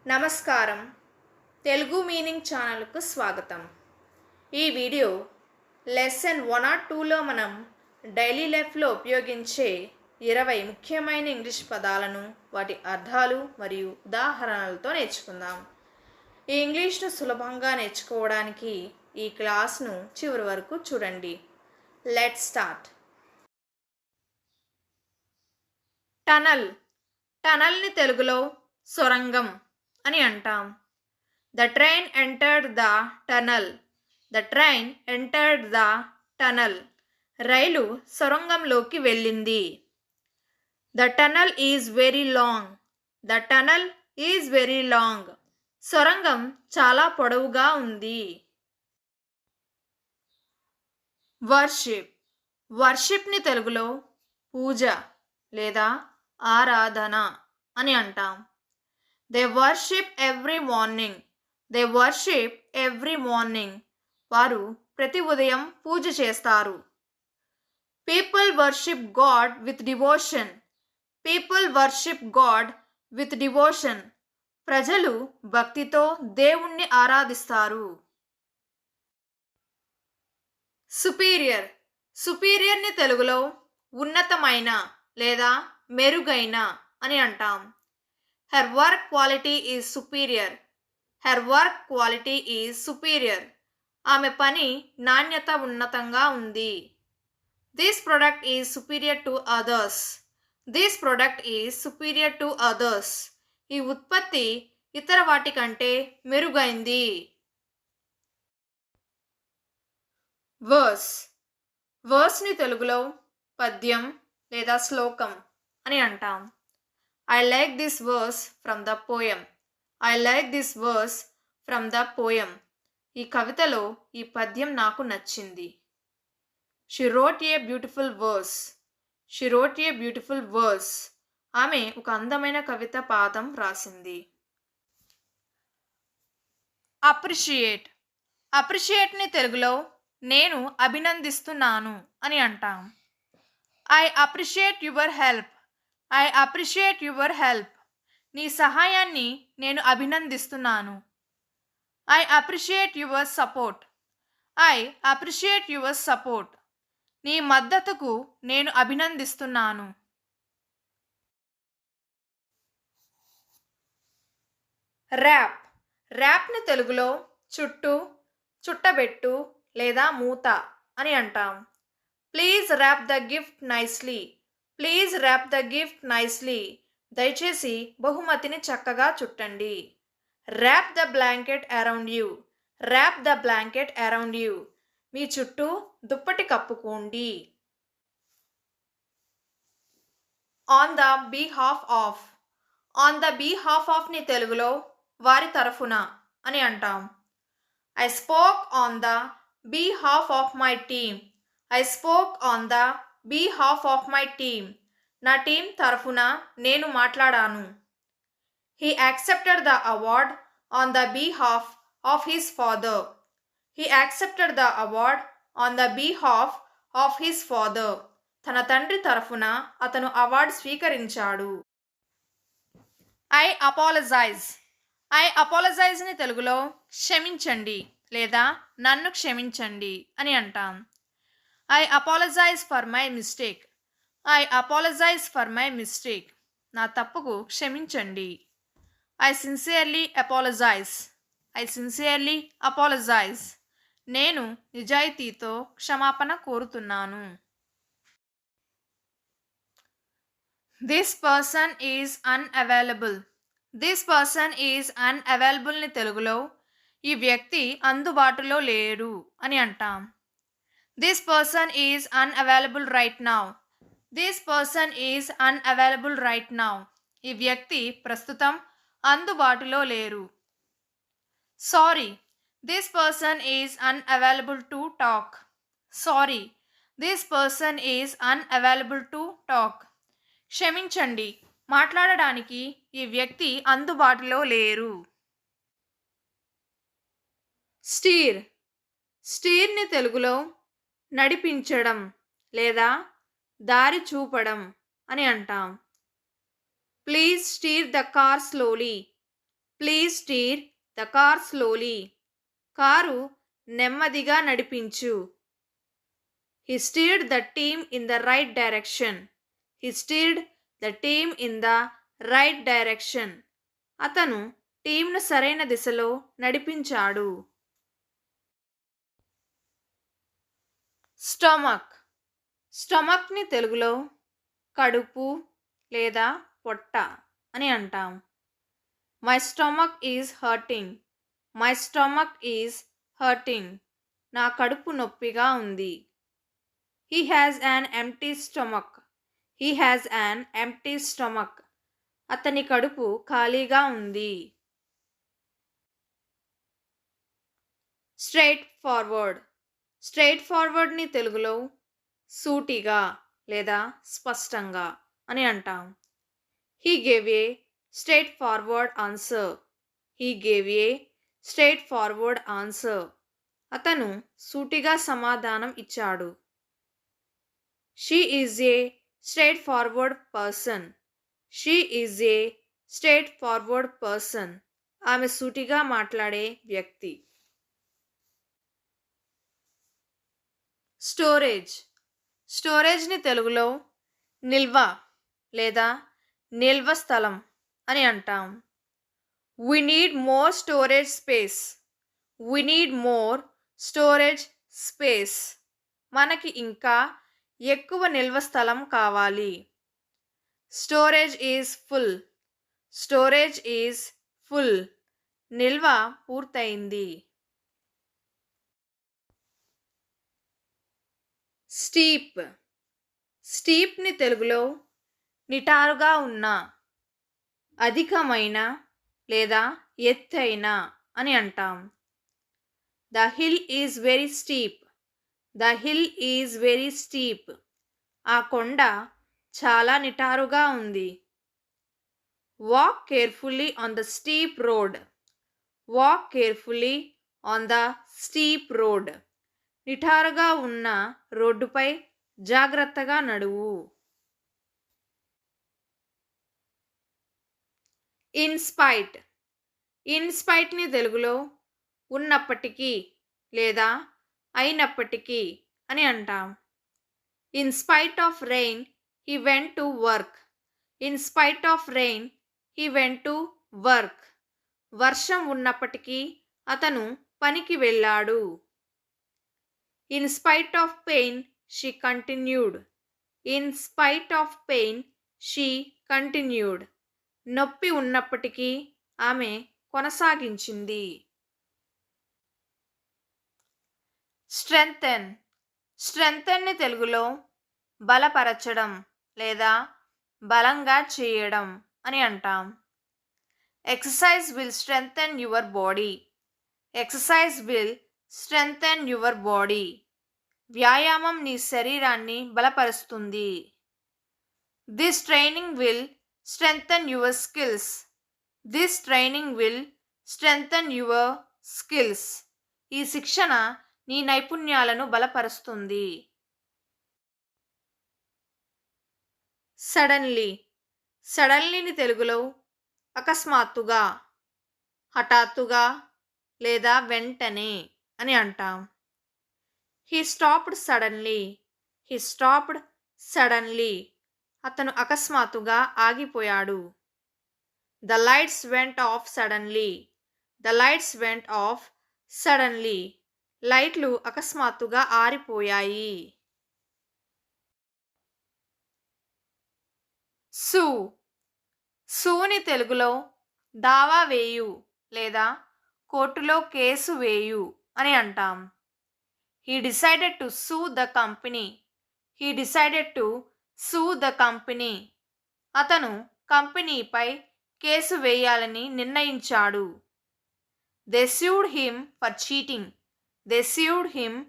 నమస్కారం. తెలుగు మీనింగ్ ఛానల్కు స్వాగతం. ఈ వీడియో లెసన్ 1 ఆర్ 2లో మనం డైలీ లైఫ్లో ఉపయోగించే 20 ముఖ్యమైన ఇంగ్లీష్ పదాలను, వాటి అర్థాలు మరియు ఉదాహరణలతో నేర్చుకుందాం. ఈ ఇంగ్లీష్ను సులభంగా నేర్చుకోవడానికి ఈ క్లాస్ను చివరి వరకు చూడండి. Let's start. టనల్. టనల్ని తెలుగులో సొరంగం అని అంటాం. The train entered the tunnel. The train entered the tunnel. రైలు సొరంగంలోకి వెళ్ళింది. The tunnel is very long. The tunnel is very long. సొరంగం చాలా పొడవుగా ఉంది. వర్షిప్. వర్షిప్ని తెలుగులో పూజ లేదా ఆరాధన అని అంటాం. They worship every morning. They worship every morning. వారు ప్రతి ఉదయం పూజ చేస్తారు. People worship God with devotion. People worship God with devotion. ప్రజలు భక్తితో దేవుణ్ణి ఆరాధిస్తారు. సుపీరియర్. సుపీరియర్ని తెలుగులో ఉన్నతమైన లేదా మెరుగైన అని అంటాం. Her work quality is superior. Her work quality is superior. ఆమె పని నాణ్యత ఉన్నతంగా ఉంది. This product is superior to others. This product is superior to others. ఈ ఉత్పత్తి ఇతర వాటి కంటే మెరుగైంది. వర్స్. వర్స్ని తెలుగులో పద్యం లేదా శ్లోకం అని అంటాం. I like this verse from the poem. I like this verse from the poem. ఈ కవితలో ఈ పద్యం నాకు నచ్చింది. She wrote a beautiful verse. She wrote a beautiful verse. ఆమె ఒక అందమైన కవిత పాదం రాసింది. అప్రిషియేట్. అప్రిషియేట్ని తెలుగులో నేను అభినందిస్తున్నాను అని అంటాం. I appreciate your help. I appreciate your help. నీ సహాయాన్ని నేను అభినందిస్తున్నాను. I appreciate your support. I appreciate your support. నీ మద్దతుకు నేను అభినందిస్తున్నాను. ర్యాప్. ర్యాప్ని తెలుగులో చుట్టు, చుట్టబెట్టు లేదా మూత అని అంటాం. Please wrap the gift nicely. Please wrap the gift nicely. దయచేసి బహుమతిని చక్కగా చుట్టండి. Wrap the blanket around you. Wrap the blanket around you. మీ చుట్టూ దుప్పటి కప్పుకోండి. On the behalf of. On the behalf ఆఫ్ని తెలుగులో వారి తరఫున అని అంటాం. I spoke on the behalf of my team. I spoke on the behalf of my team. నా టీం తరఫున నేను మాట్లాడాను. He accepted the award on the behalf of his father. He accepted the award on the behalf of his father. తన తండ్రి తరఫున అతను award స్వీకరించాడు. I apologise. I అపాలజైజ్ని తెలుగులో క్షమించండి లేదా నన్ను క్షమించండి అని అంటాం. I apologise for my mistake. I apologise for my mistake. నా తప్పుకు క్షమించండి. I sincerely apologise. I sincerely apologise. నేను నిజాయితీతో క్షమాపణ కోరుతున్నాను. This person is unavailable. This person is అన్అవైలబుల్ని తెలుగులో ఈ వ్యక్తి అందుబాటులో లేడు అని అంటాం. This person is unavailable right now. This person is unavailable right now. ఈ వ్యక్తి ప్రస్తుతం అందుబాటులో లేరు. Sorry. This person is unavailable to talk. Sorry. This person is unavailable to talk. క్షమించండి, మాట్లాడడానికి ఈ వ్యక్తి అందుబాటులో లేరు. స్టీర్. స్టీర్ని తెలుగులో నడిపించడం లేదా దారి చూపడం అని అంటాం. Please stir the car slowly. Please stir the car slowly. Car నెమ్మదిగా నడిపించు. He steered the team in the right direction. He steered the team in the right direction. అతను టీంను సరైన దిశలో నడిపించాడు. స్టమక్. స్టమక్ని తెలుగులో కడుపు లేదా పొట్ట అని అంటాం. My stomach is hurting. My stomach is hurting. నా కడుపు నొప్పిగా ఉంది. He has an empty stomach. He has an empty stomach. అతని కడుపు ఖాళీగా ఉంది. Straight forward. స్ట్రైట్ ఫార్వర్డ్ని తెలుగులో సూటిగా లేదా స్పష్టంగా అని అంటాం. He gave a straight forward answer. He gave a straight forward answer. అతను సూటిగా సమాధానం ఇచ్చాడు. She is a straightforward person. She is a straightforward person. ఆమె సూటిగా మాట్లాడే వ్యక్తి. స్టోరేజ్. స్టోరేజ్ని తెలుగులో నిల్వ లేదా నిల్వ స్థలం అని అంటాం. We need more storage space. We need more storage space. మనకి ఇంకా ఎక్కువ నిల్వ స్థలం కావాలి. Storage is full. Storage is full. నిల్వ పూర్తయింది. స్టీప్. స్టీప్ని తెలుగులో నిటారుగా ఉన్న, అధికమైన లేదా ఎత్తైన అని అంటాం. The hill is very steep. The hill is very steep. ఆ కొండ చాలా నిటారుగా ఉంది. Walk carefully on the steep road. Walk carefully on the steep road. నిటారుగా ఉన్న రోడ్డుపై జాగ్రత్తగా నడువు. ఇన్స్పైట్. ఇన్స్పైట్ని తెలుగులో ఉన్నప్పటికీ లేదా అయినప్పటికీ అని అంటాం. In spite of rain he went to work. In spite of rain he went to work. వర్షం ఉన్నప్పటికీ అతను పనికి వెళ్ళాడు. In spite of pain she continued. In spite of pain she continued. నొప్పి ఉన్నప్పటికీ ఆమె కొనసాగించింది. స్ట్రెంగ్తెన్. స్ట్రెంగ్తెన్ని తెలుగులో బలపరచడం లేదా బలంగా చేయడం అని అంటాం. Exercise will strengthen your body. Exercise will strengthen your body. వ్యాయామం నీ శరీరాన్ని బలపరుస్తుంది. This training will strengthen your skills. This training will strengthen your skills. ఈ శిక్షణ నీ నైపుణ్యాలను బలపరుస్తుంది. సడన్లీ. సడన్లీని తెలుగులో అకస్మాత్తుగా, హఠాత్తుగా లేదా వెంటనే అని అంటాం. He stopped suddenly. He stopped suddenly. అతను అకస్మాత్తుగా ఆగిపోయాడు. The lights went off suddenly. The lights went off suddenly. లైట్లు అకస్మాత్తుగా ఆరిపోయాయి. సూ. సూని తెలుగులో దావా వేయు లేదా కోర్టులో కేసు వేయు అని అంటాం. He decided to sue the company. He decided to sue the company. అతను కంపెనీపై కేసు వేయాలని నిర్ణయించాడు. They sued him for cheating. They sued him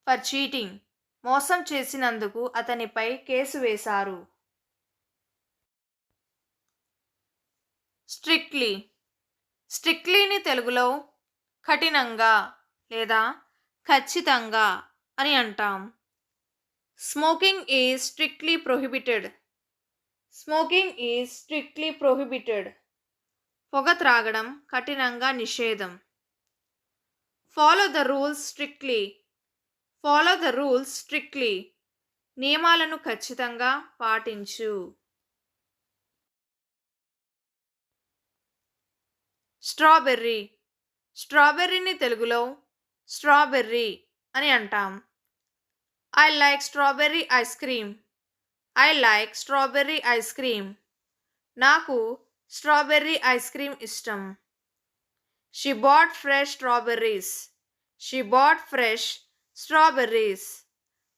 for cheating. మోసం చేసినందుకు అతనిపై కేసు వేశారు. స్ట్రిక్ట్లీ. స్ట్రిక్ట్లీని తెలుగులో కఠినంగా లేదా ఖచ్చితంగా అని అంటాం. Smoking is strictly prohibited. Smoking is strictly prohibited. పొగ త్రాగడం కఠినంగా నిషేధం. Follow the rules strictly. Follow the rules strictly. నియమాలను ఖచ్చితంగా పాటించు. స్ట్రాబెర్రీ. స్ట్రాబెర్రీని తెలుగులో స్ట్రాబెర్రీ అని అంటాం. I like strawberry ice cream. I like strawberry ice cream. నాకు స్ట్రాబెర్రీ ఐస్ క్రీమ్ ఇష్టం. She bought fresh strawberries. She bought fresh strawberries.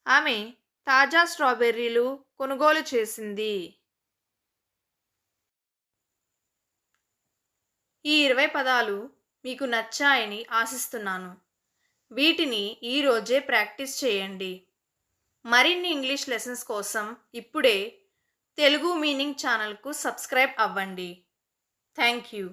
ఆమె తాజా స్ట్రాబెర్రీలు కొనుగోలు చేసింది. ఈ 20 పదాలు మీకు నచ్చాయని ఆశిస్తున్నాను. వీటిని ఈరోజే ప్రాక్టీస్ చేయండి. మరిన్ని ఇంగ్లీష్ లెసన్స్ కోసం ఇప్పుడే తెలుగు మీనింగ్ ఛానల్కు సబ్స్క్రైబ్ అవ్వండి. Thank you.